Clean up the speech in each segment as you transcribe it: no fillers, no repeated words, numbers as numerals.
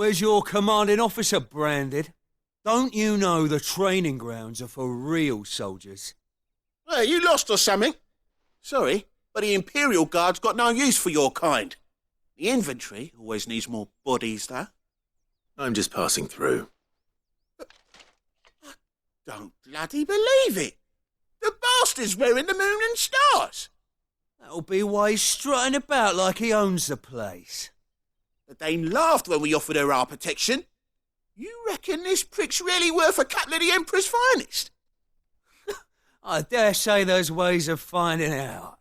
Where's your commanding officer branded? Don't you know the training grounds are for real soldiers? Hey, you lost or something? Sorry, but the Imperial Guard's got no use for your kind. The infantry always needs more bodies, though. I'm just passing through. I don't bloody believe it. The bastard's wearing the moon and stars. That'll be why he's strutting about like he owns the place. The Dane laughed when we offered her our protection. You reckon this prick's really worth a couple of the Emperor's finest? I dare say there's ways of finding out.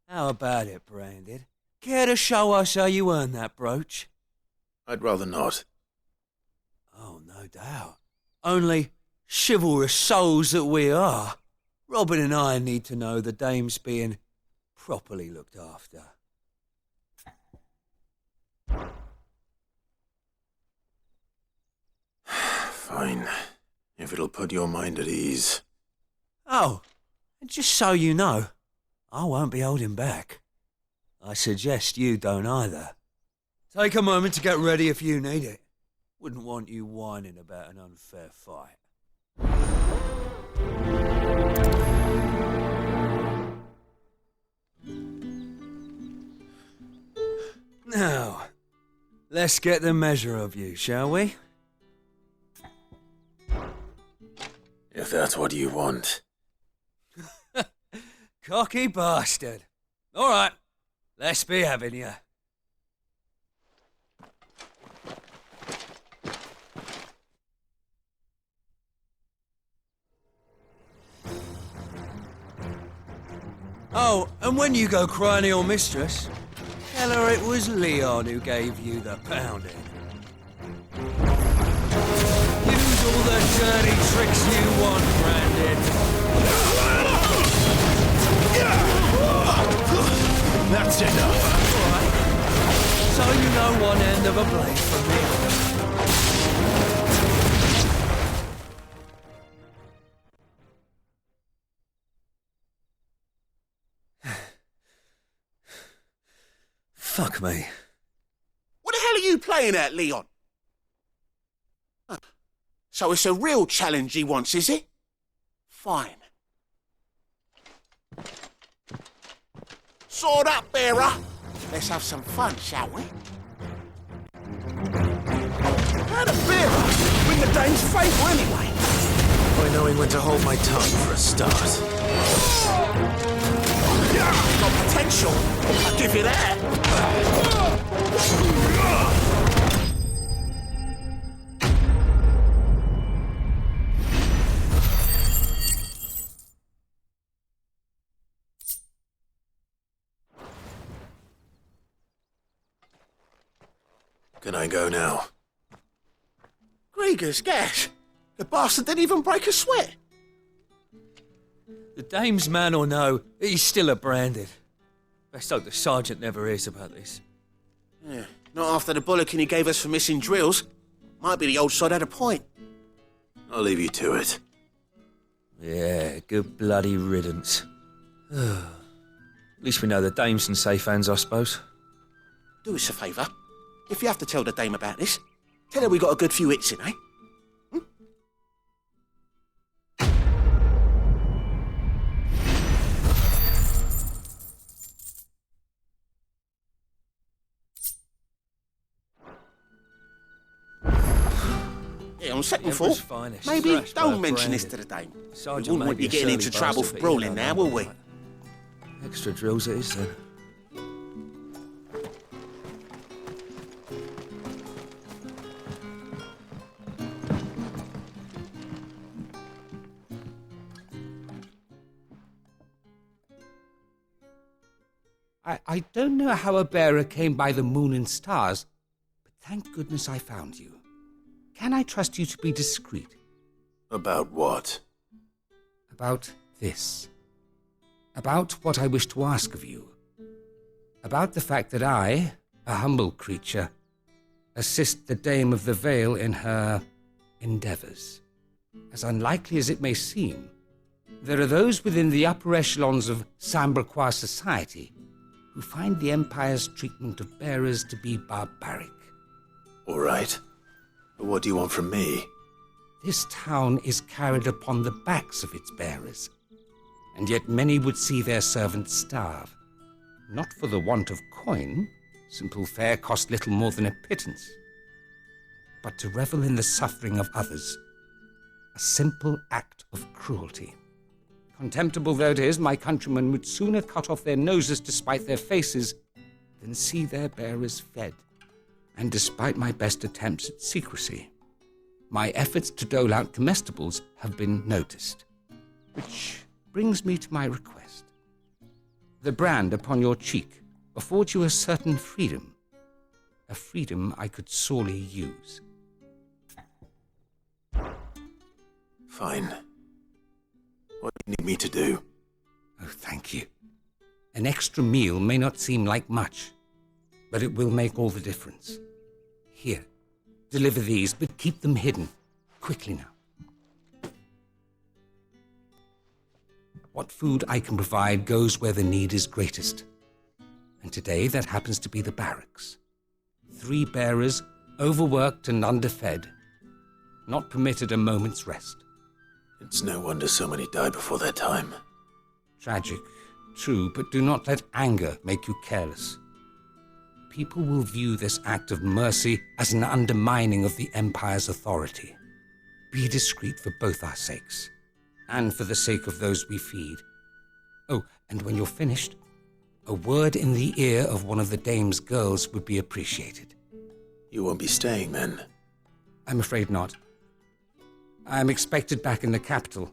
How about it, Branded? Care to show us how you earned that brooch? I'd rather not. Oh, no doubt. Only, chivalrous souls that we are, Robin and I need to know the dame's being properly looked after. Fine, if it'll put your mind at ease. Oh, and just so you know, I won't be holding back. I suggest you don't either. Take a moment to get ready if you need it. Wouldn't want you whining about an unfair fight. Now, let's get the measure of you, shall we? If that's what you want. Cocky bastard. All right, let's be having you. Oh, and when you go crying to your mistress, tell her it was Leon who gave you the pounding. Use all the dirty tricks you want, Brandon. That's enough. All right. So you know one end of a blade from the other. Fuck me. What the hell are you playing at, Leon? So it's a real challenge he wants, is it? Fine. Sword up, bearer. Let's have some fun, shall we? How the bearer win the Dane's favour anyway? By knowing when to hold my tongue for a start. Got potential, I'll give you that. Can I go now? Grieger's gas. The bastard didn't even break a sweat. The dame's man or no, he's still a Branded. Best hope the sergeant never hears about this. Yeah, not after the bollocking he gave us for missing drills. Might be the old sod had a point. I'll leave you to it. Yeah, good bloody riddance. At least we know the dame's in safe hands, I suppose. Do us a favour. If you have to tell the dame about this, tell her we got a good few hits in, eh? Yeah, on second thought, finest, maybe don't mention this to the dame. We wouldn't want you getting into trouble for brawling now, will we? Extra drills it is then. I don't know how a bearer came by the moon and stars, but thank goodness I found you. Can I trust you to be discreet? About what? About this. About what I wish to ask of you. About the fact that I, a humble creature, assist the Dame of the Vale in her endeavours. As unlikely as it may seem, there are those within the upper echelons of Samberquois society who find the Empire's treatment of bearers to be barbaric. All right. But what do you want from me? This town is carried upon the backs of its bearers, and yet many would see their servants starve. Not for the want of coin, simple fare cost little more than a pittance, but to revel in the suffering of others, a simple act of cruelty. Contemptible though it is, my countrymen would sooner cut off their noses to spite their faces than see their bearers fed. And despite my best attempts at secrecy, my efforts to dole out comestibles have been noticed. Which brings me to my request. The brand upon your cheek affords you a certain freedom, a freedom I could sorely use. Fine. What do you need me to do? Oh, thank you. An extra meal may not seem like much, but it will make all the difference. Here, deliver these, but keep them hidden. Quickly now. What food I can provide goes where the need is greatest. And today that happens to be the barracks. 3 bearers, overworked and underfed, not permitted a moment's rest. It's no wonder so many die before their time. Tragic, true, but do not let anger make you careless. People will view this act of mercy as an undermining of the Empire's authority. Be discreet for both our sakes, and for the sake of those we feed. Oh, and when you're finished, a word in the ear of one of the dame's girls would be appreciated. You won't be staying then? I'm afraid not. I'm expected back in the capital,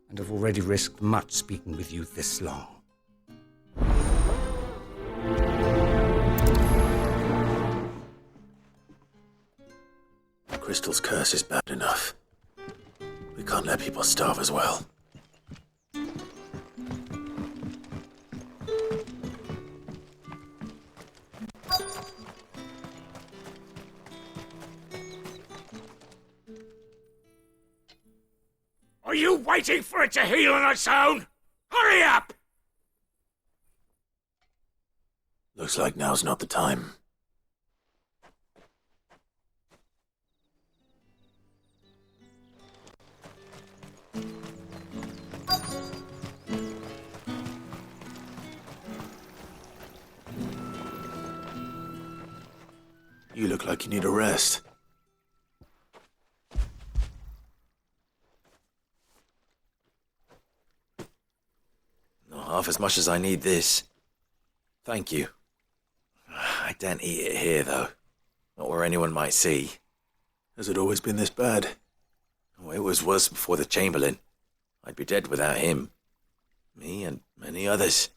and have already risked much speaking with you this long. Crystal's curse is bad enough. We can't let people starve as well. Are you waiting for it to heal on its own? Hurry up! Looks like now's not the time. You look like you need a rest. Not half as much as I need this. Thank you. I daren't eat it here, though. Not where anyone might see. Has it always been this bad? Oh, it was worse before the Chamberlain. I'd be dead without him. Me and many others.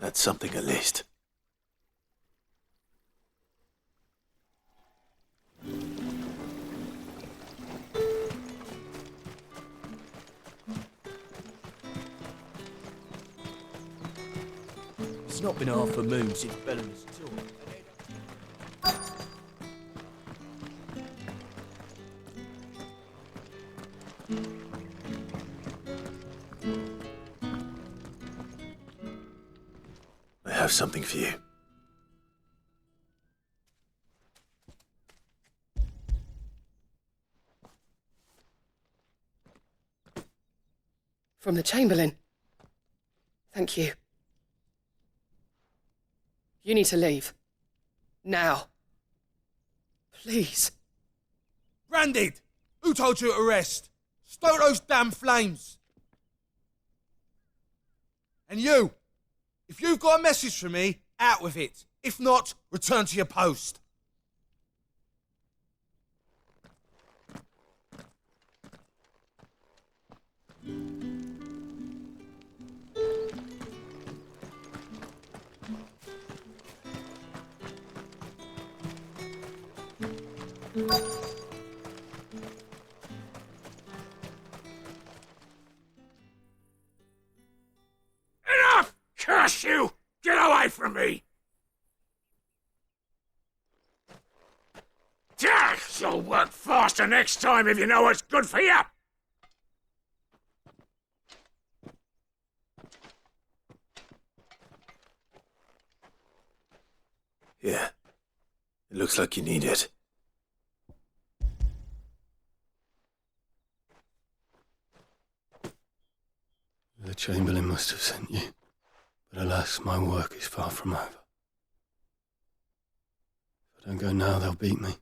That's something at least. It's not been half a moon since Bellamy's tour. I have something for you. From the Chamberlain. Thank you. You need to leave. Now. Please. Branded! Who told you to rest? Stoke those damn flames! And you! If you've got a message for me, out with it. If not, return to your post. Enough! Curse you! Get away from me! You'll work faster next time if you know what's good for you! Here, Looks like you need it. The Chamberlain must have sent you, but alas, my work is far from over. If I don't go now, they'll beat me.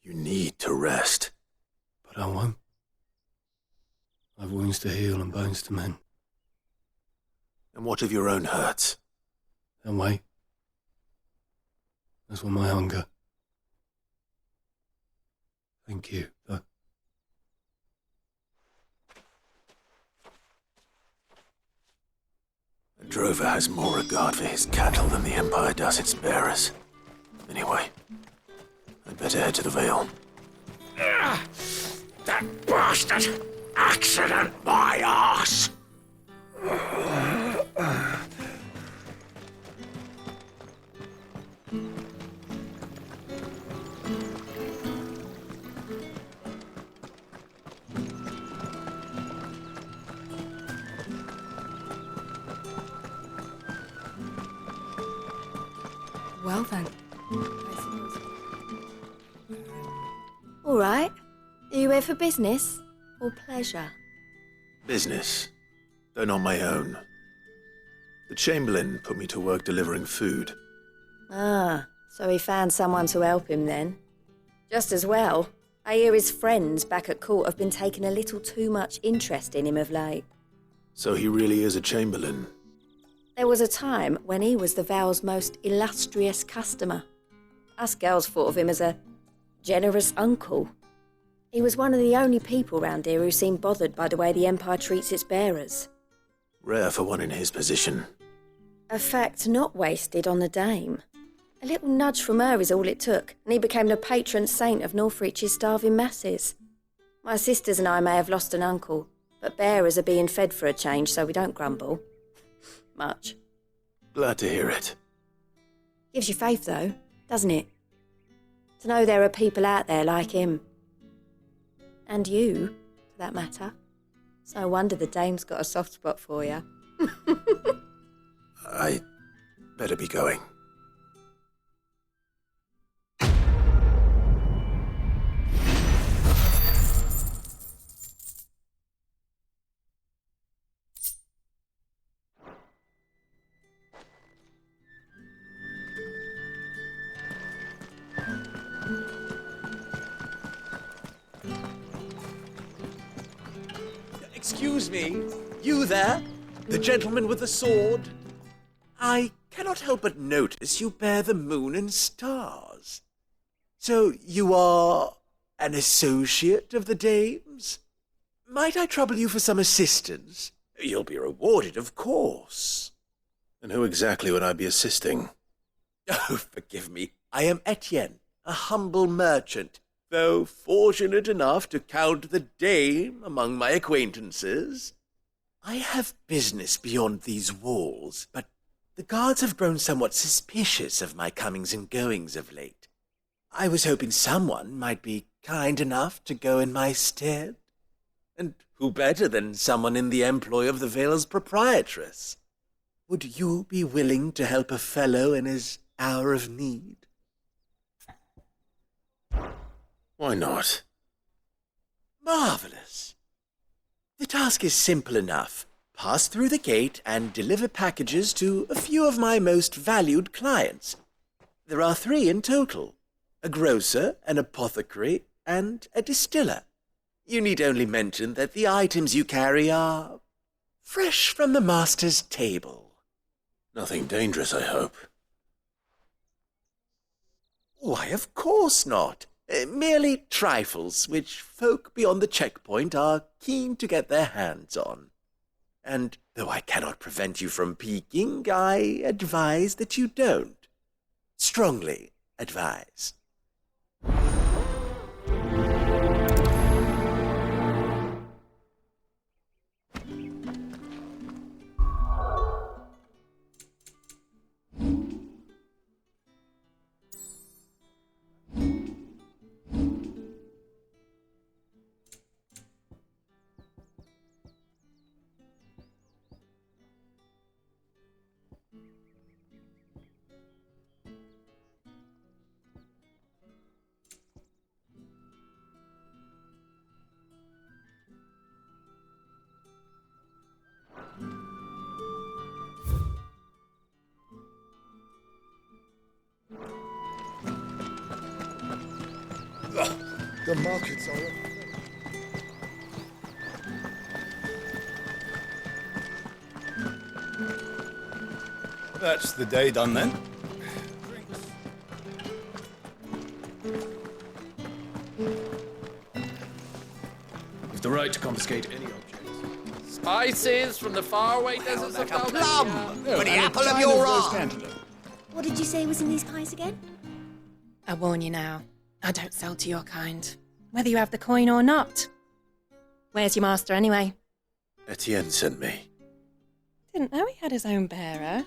You need to rest. But I won't. I've wounds to heal and bones to mend. And what of your own hurts? They'll wait. As will my hunger. Thank you, though. A drover has more regard for his cattle than the Empire does its bearers. Anyway, I'd better head to the Vale. That bastard! Accident, my ass! Well then, all right. Are you here for business or pleasure? Business, though not my own. The Chamberlain put me to work delivering food. Ah, so he found someone to help him then. Just as well. I hear his friends back at court have been taking a little too much interest in him of late. So he really is a Chamberlain. There was a time when he was the Vale's most illustrious customer. Us girls thought of him as a generous uncle. He was one of the only people round here who seemed bothered by the way the Empire treats its bearers. Rare for one in his position. A fact not wasted on the dame. A little nudge from her is all it took, and he became the patron saint of Northreach's starving masses. My sisters and I may have lost an uncle, but bearers are being fed for a change, so we don't grumble. Much. Glad to hear it. Gives you faith, though, doesn't it? To know there are people out there like him. And you, for that matter. It's no wonder the dame's got a soft spot for you. I better be going. Excuse me, you there? The gentleman with the sword? I cannot help but notice you bear the moon and stars. So you are an associate of the dame's? Might I trouble you for some assistance? You'll be rewarded, of course. And who exactly would I be assisting? Oh, forgive me. I am Etienne, a humble merchant, though fortunate enough to count the dame among my acquaintances. I have business beyond these walls, but the guards have grown somewhat suspicious of my comings and goings of late. I was hoping someone might be kind enough to go in my stead. And who better than someone in the employ of the Vale's proprietress? Would you be willing to help a fellow in his hour of need? Why not? Marvelous. The task is simple enough. Pass through the gate and deliver packages to a few of my most valued clients. There are 3 in total: a grocer, an apothecary, and a distiller. You need only mention that the items you carry are fresh from the master's table. Nothing dangerous, I hope. Why, of course not. Merely trifles which folk beyond the checkpoint are keen to get their hands on. And though I cannot prevent you from peeking, I advise that you don't. Strongly advise. The markets are... That's the day done then. You've the right to confiscate any objects. Spices from the faraway deserts of Albania. For the apple of your eye. What did you say was in these pies again? I warn you now, I don't sell to your kind, whether you have the coin or not. Where's your master anyway? Etienne sent me. Didn't know he had his own bearer.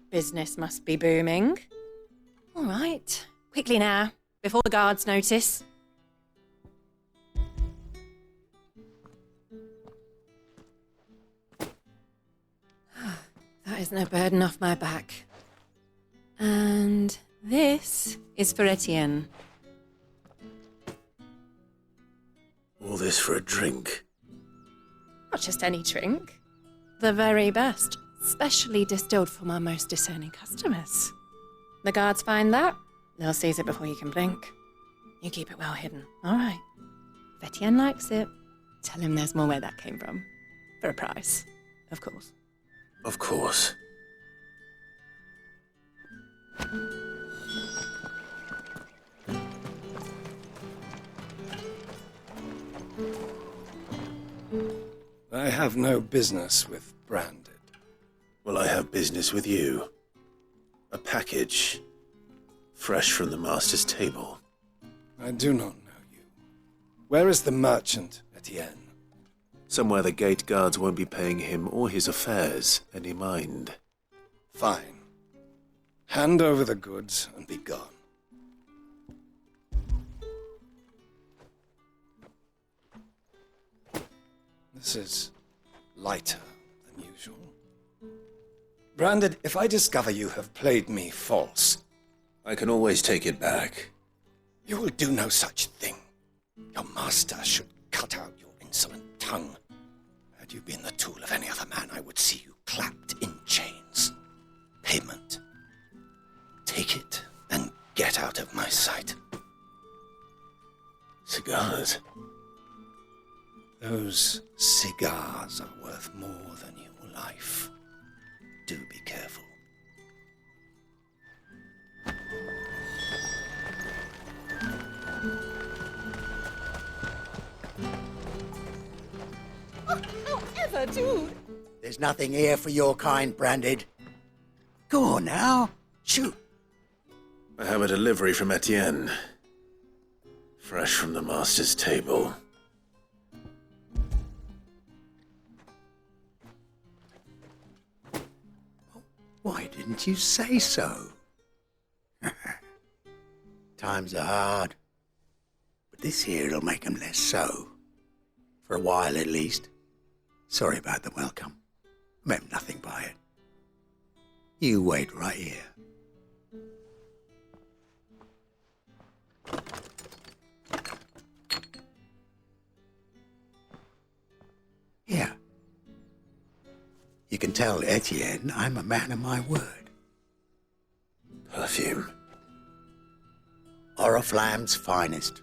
Business must be booming. All right, quickly now, before the guards notice. That isn't a burden off my back. And this is for Etienne. All this for a drink. Not just any drink. The very best, specially distilled for my most discerning customers. The guards find that, they'll seize it before you can blink. You keep it well hidden, all right? If Etienne likes it, tell him there's more where that came from. For a price, of course. Of course. I have no business with Branded. Well, I have business with you. A package. Fresh from the master's table. I do not know you. Where is the merchant, Etienne? Somewhere the gate guards won't be paying him or his affairs any mind. Fine. Hand over the goods and be gone. This is lighter than usual. Branded, if I discover you have played me false... I can always take it back. You will do no such thing. Your master should cut out your insolent tongue. Had you been the tool of any other man, I would see you clapped in chains. Payment. Take it and get out of my sight. Cigars. Those cigars are worth more than your life. Do be careful. However, dude. There's nothing here for your kind, Branded. Go on now. Shoot. I have a delivery from Etienne. Fresh from the master's table. Why didn't you say so? Times are hard. But this here'll make 'em less so. For a while, at least. Sorry about the welcome. Meant nothing by it. You wait right here. Here. You can tell Etienne I'm a man of my word. Perfume. Oriflamme's finest.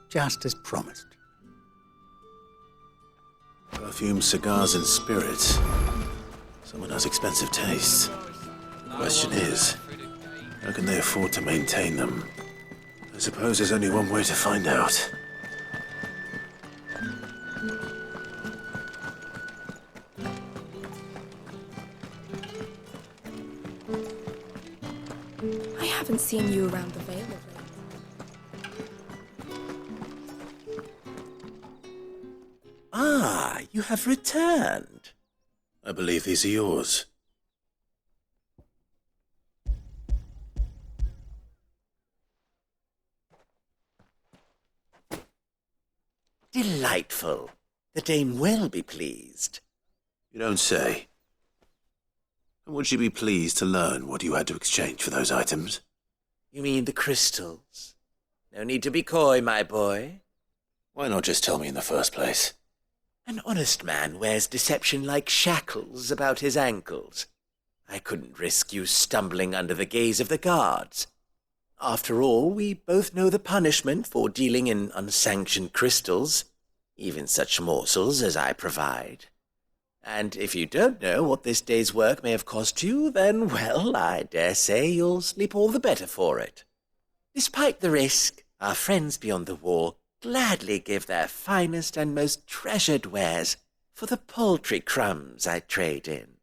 Just as promised. Perfume, cigars, and spirits. Someone has expensive tastes. The question is, how can they afford to maintain them? I suppose there's only one way to find out. I haven't seen you around the Vale of late. Ah, you have returned. I believe these are yours. Delightful. The dame will be pleased. You don't say. And would she be pleased to learn what you had to exchange for those items? You mean the crystals? No need to be coy, my boy. Why not just tell me in the first place? An honest man wears deception like shackles about his ankles. I couldn't risk you stumbling under the gaze of the guards. After all, we both know the punishment for dealing in unsanctioned crystals, even such morsels as I provide. And if you don't know what this day's work may have cost you, then, well, I dare say you'll sleep all the better for it. Despite the risk, our friends beyond the wall gladly give their finest and most treasured wares for the paltry crumbs I trade in.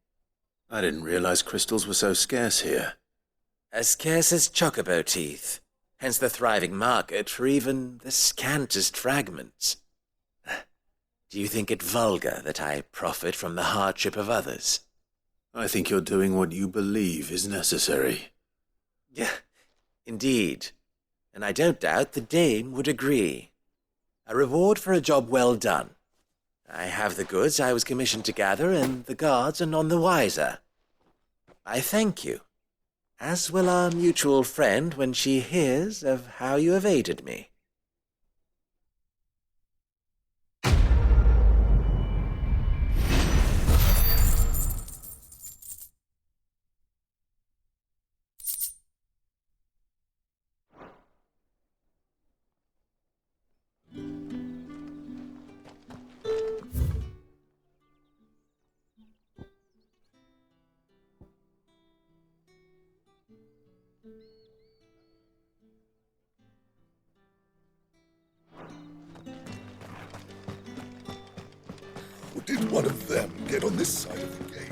I didn't realize crystals were so scarce here. As scarce as chocobo teeth, hence the thriving market for even the scantest fragments. Do you think it vulgar that I profit from the hardship of others? I think you're doing what you believe is necessary. Yeah, indeed. And I don't doubt the dame would agree. A reward for a job well done. I have the goods I was commissioned to gather, and the guards are none the wiser. I thank you, as will our mutual friend when she hears of how you have aided me. Did one of them get on this side of the gate?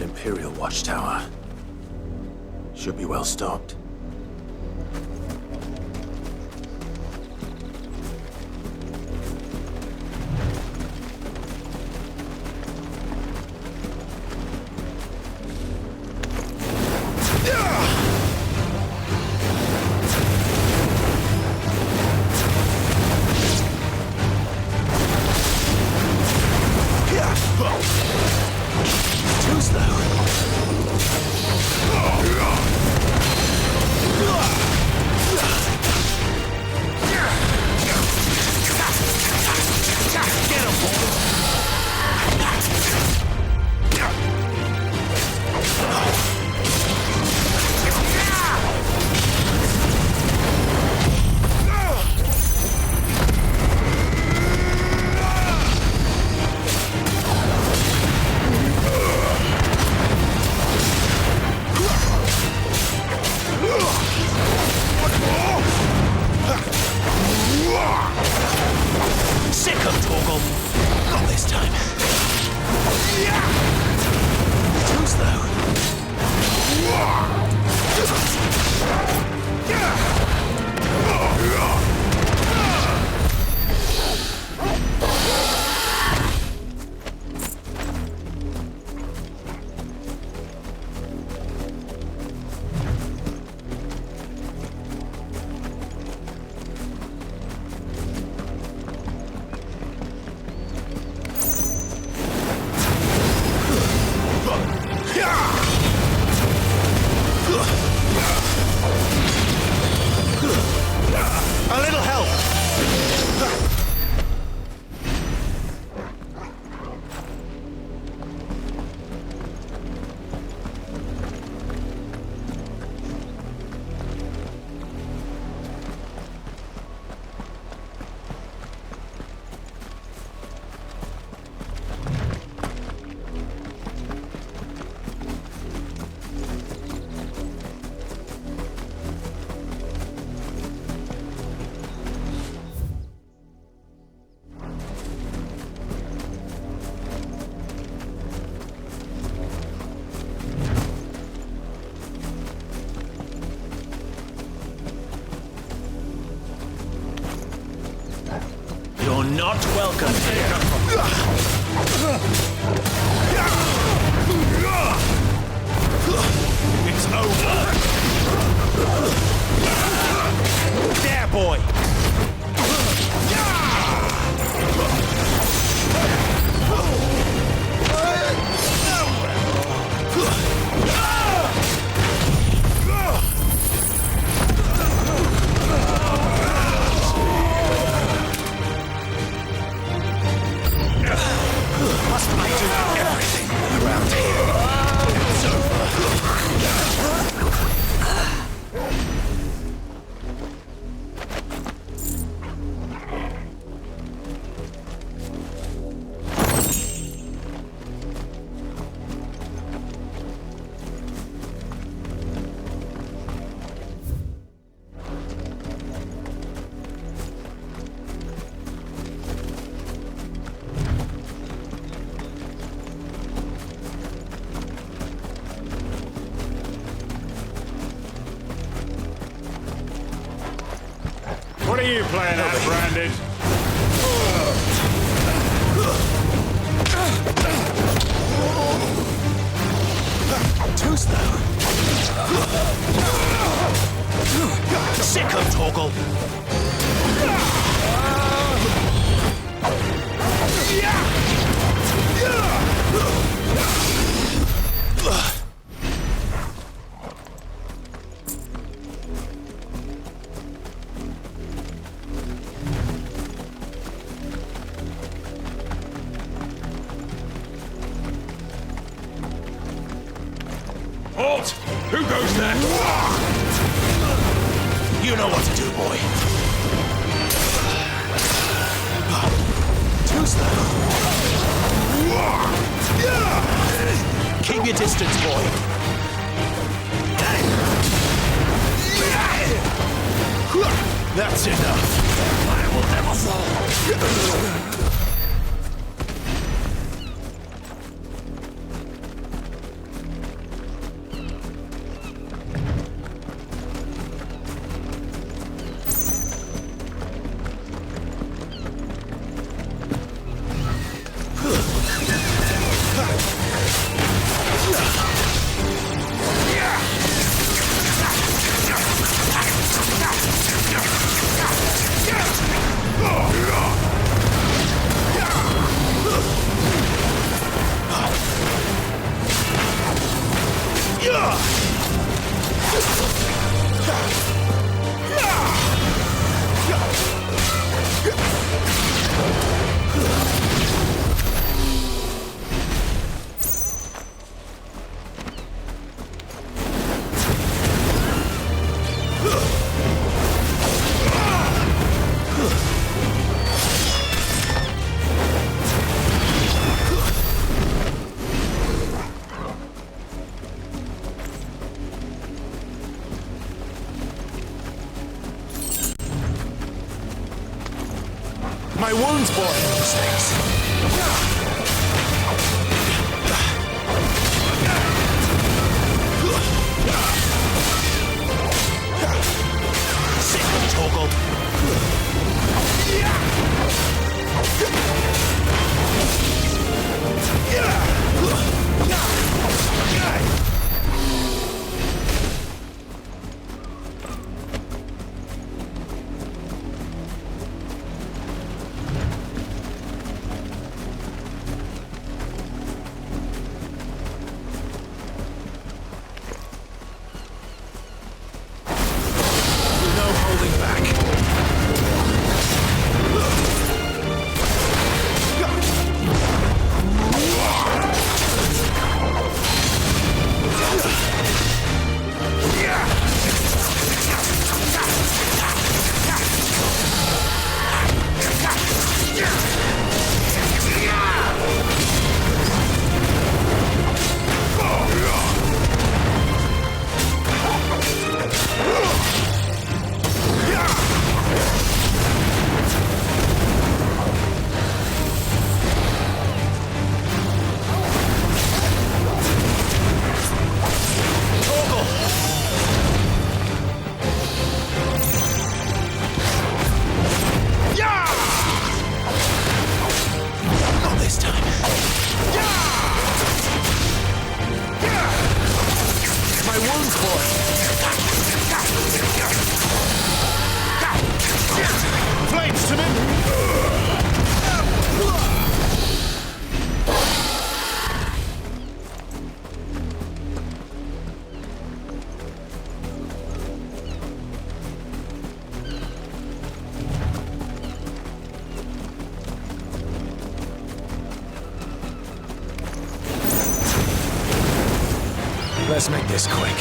Imperial watchtower. Should be well stocked. Yeah! help. Not this time. Too slow. A little help! You're not welcome here. It's over. There, boy. Must I do everything around here? It's over. What are you playing at, Branded? Too slow. Sicko toggle. Halt! Who goes there? You know what to do, boy. Too slow. Keep your distance, boy. That's enough. I will never fall. Let's make this quick.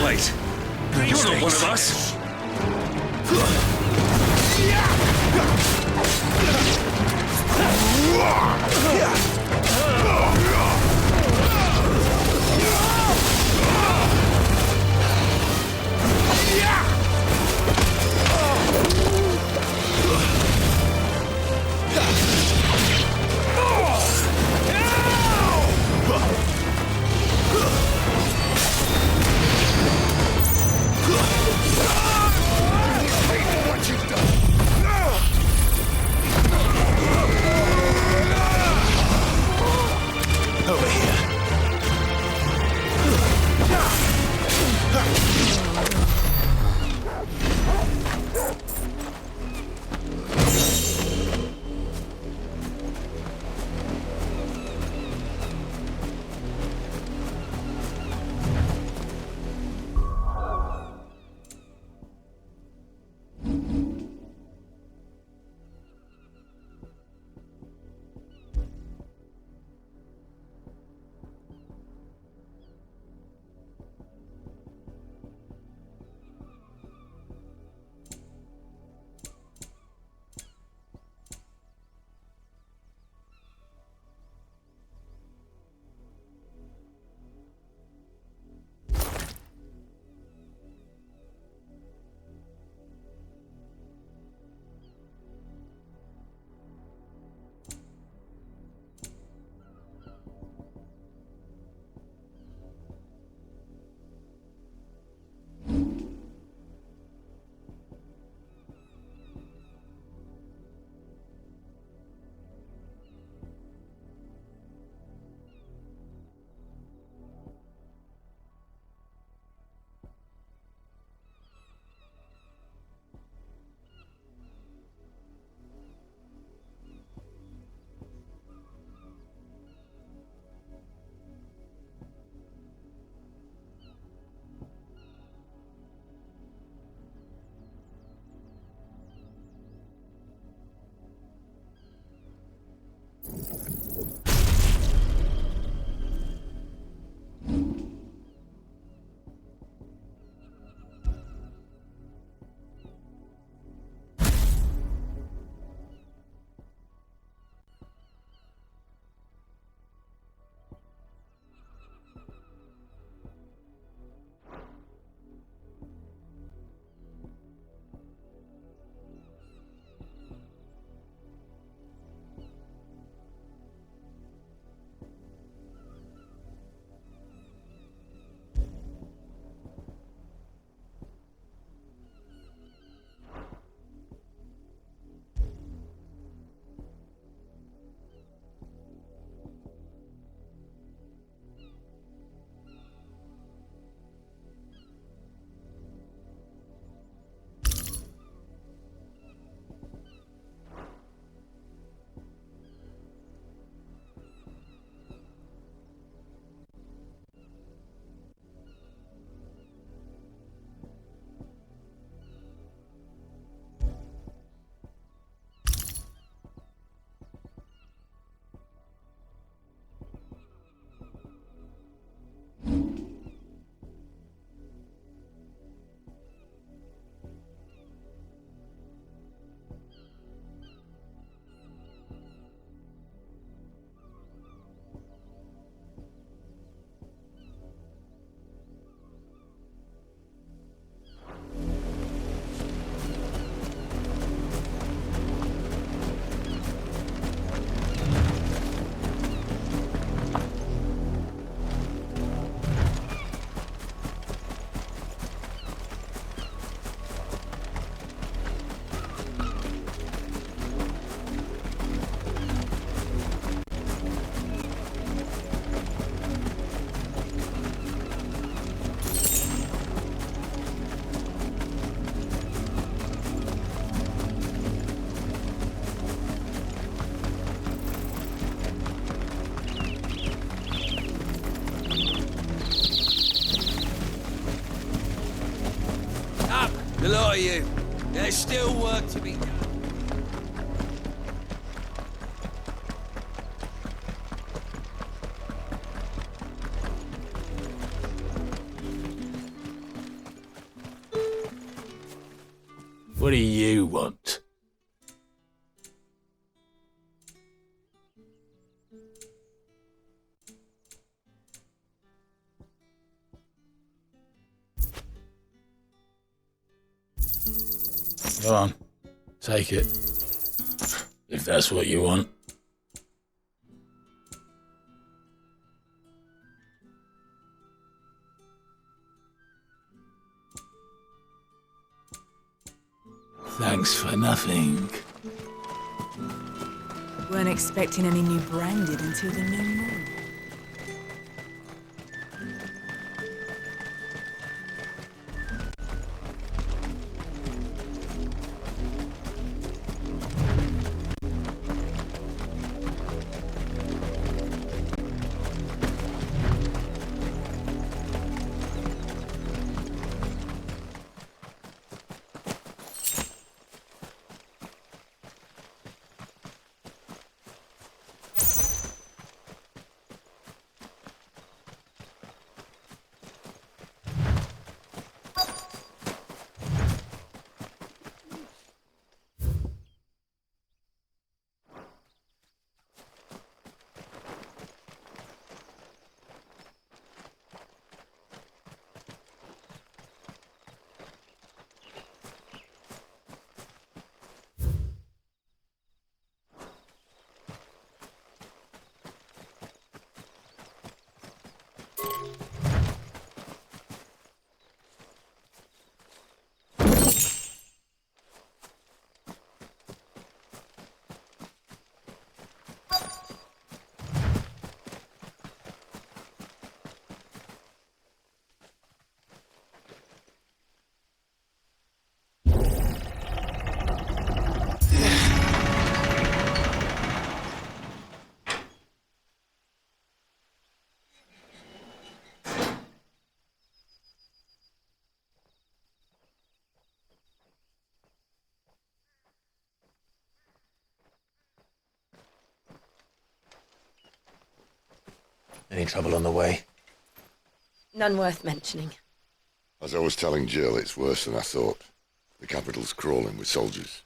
Wait. You're not one of us. by you. There's still work to be done. What do you want? Go on, take it. If that's what you want. Thanks for nothing. Weren't expecting any new branded until the new moon. Any trouble on the way? None worth mentioning. As I was telling Jill, it's worse than I thought. The capital's crawling with soldiers.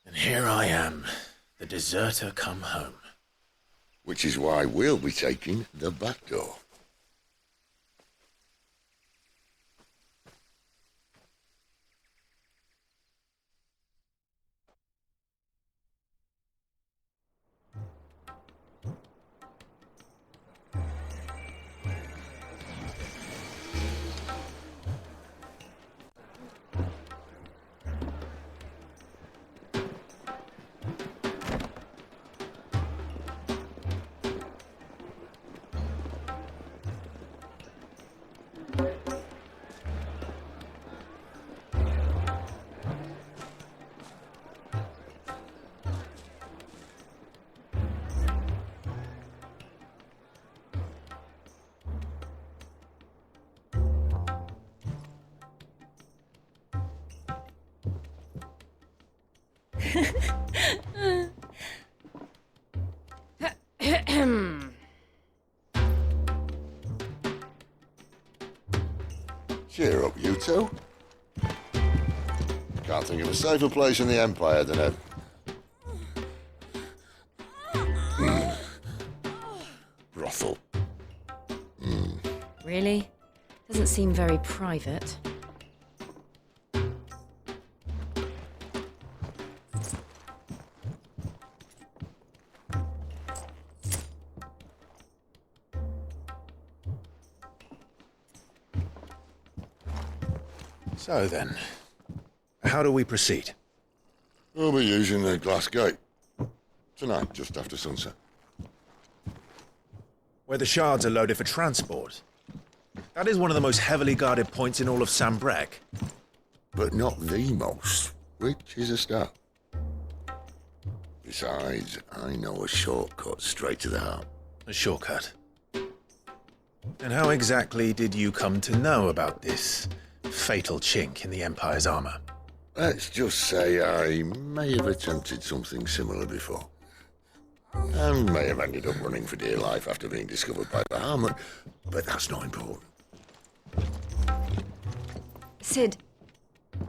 And here I am, the deserter come home. Which is why we'll be taking the back door. Cheer up, you two. Can't think of a safer place in the Empire than a... brothel. Really? Doesn't seem very private. So then, how do we proceed? We'll be using the glass gate. Tonight, just after sunset. Where the shards are loaded for transport. That is one of the most heavily guarded points in all of Sambrec. But not the most, which is a start. Besides, I know a shortcut straight to the heart. A shortcut? And how exactly did you come to know about this fatal chink in the Empire's armor. Let's just say I may have attempted something similar before. And may have ended up running for dear life after being discovered by Bahamut, but that's not important. Sid,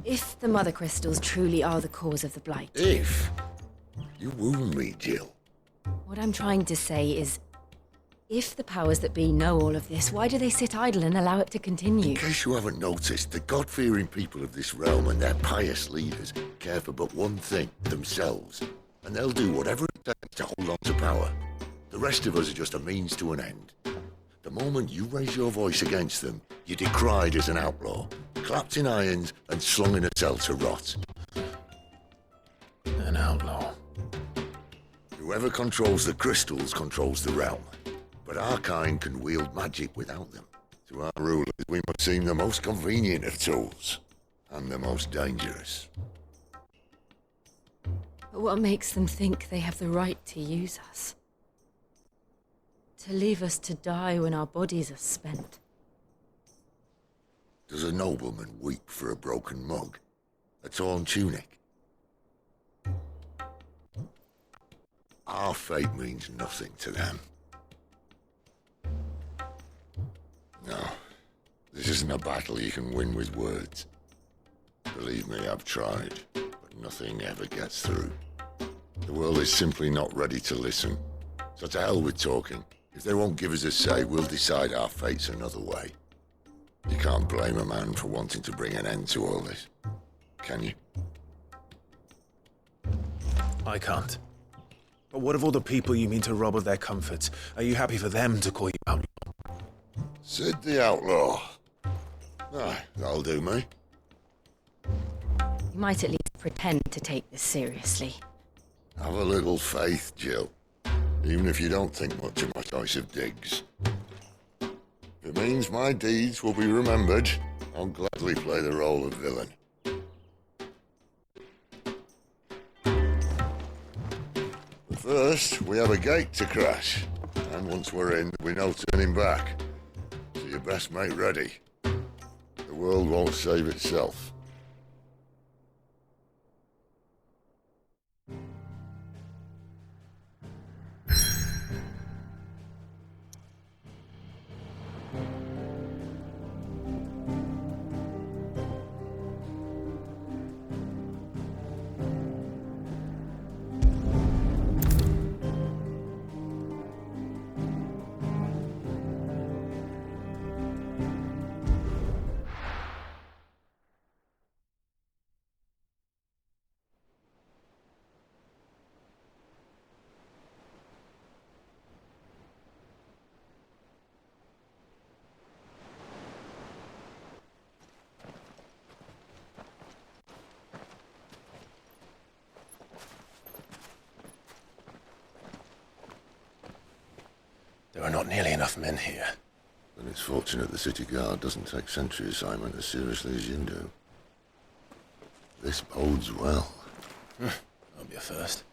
if the Mother Crystals truly are the cause of the Blight... If? You wound me, Jill. What I'm trying to say is, if the powers that be know all of this, why do they sit idle and allow it to continue? In case you haven't noticed, the God-fearing people of this realm and their pious leaders care for but one thing, themselves. And they'll do whatever it takes to hold on to power. The rest of us are just a means to an end. The moment you raise your voice against them, you're decried as an outlaw, clapped in irons and slung in a cell to rot. An outlaw. Whoever controls the crystals controls the realm. But our kind can wield magic without them. To our rulers, we must seem the most convenient of tools, and the most dangerous. But what makes them think they have the right to use us? To leave us to die when our bodies are spent? Does a nobleman weep for a broken mug? A torn tunic? Our fate means nothing to them. No, this isn't a battle you can win with words. Believe me, I've tried, but nothing ever gets through. The world is simply not ready to listen. So to hell with talking. If they won't give us a say, we'll decide our fates another way. You can't blame a man for wanting to bring an end to all this, can you? I can't. But what of all the people you mean to rob of their comforts? Are you happy for them to call you outlaw? Sid the Outlaw. Aye, that'll do me. You might at least pretend to take this seriously. Have a little faith, Jill. Even if you don't think much of my choice of digs. If it means my deeds will be remembered, I'll gladly play the role of villain. But first, we have a gate to crash. And once we're in, there'll be no turning back. So you best make ready. The world won't save itself. There are not nearly enough men here. Then it's fortunate the city guard doesn't take sentry assignment as seriously as you do. This bodes well. That'll be a first.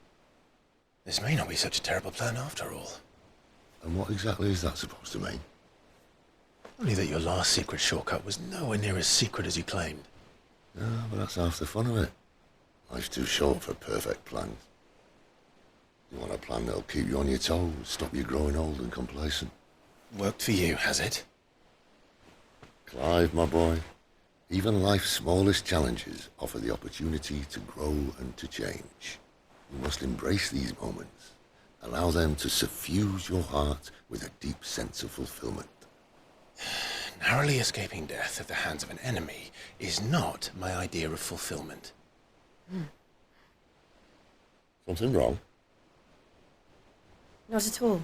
This may not be such a terrible plan after all. And what exactly is that supposed to mean? Only that your last secret shortcut was nowhere near as secret as you claimed. Yeah, but that's half the fun of it. Life's too short for perfect plans. You want a plan that'll keep you on your toes, stop you growing old and complacent. Worked for you, has it? Clive, my boy, even life's smallest challenges offer the opportunity to grow and to change. You must embrace these moments. Allow them to suffuse your heart with a deep sense of fulfillment. Narrowly escaping death at the hands of an enemy is not my idea of fulfillment. Something wrong? Not at all.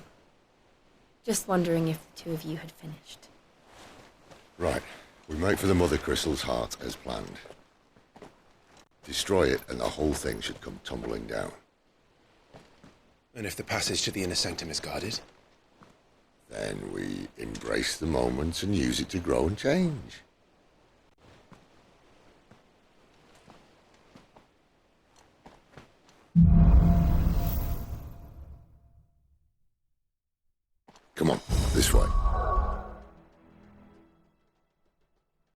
Just wondering if the two of you had finished. Right. We make for the Mother Crystal's heart as planned. Destroy it and the whole thing should come tumbling down. And if the passage to the inner sanctum is guarded? Then we embrace the moment and use it to grow and change. Come on, this way.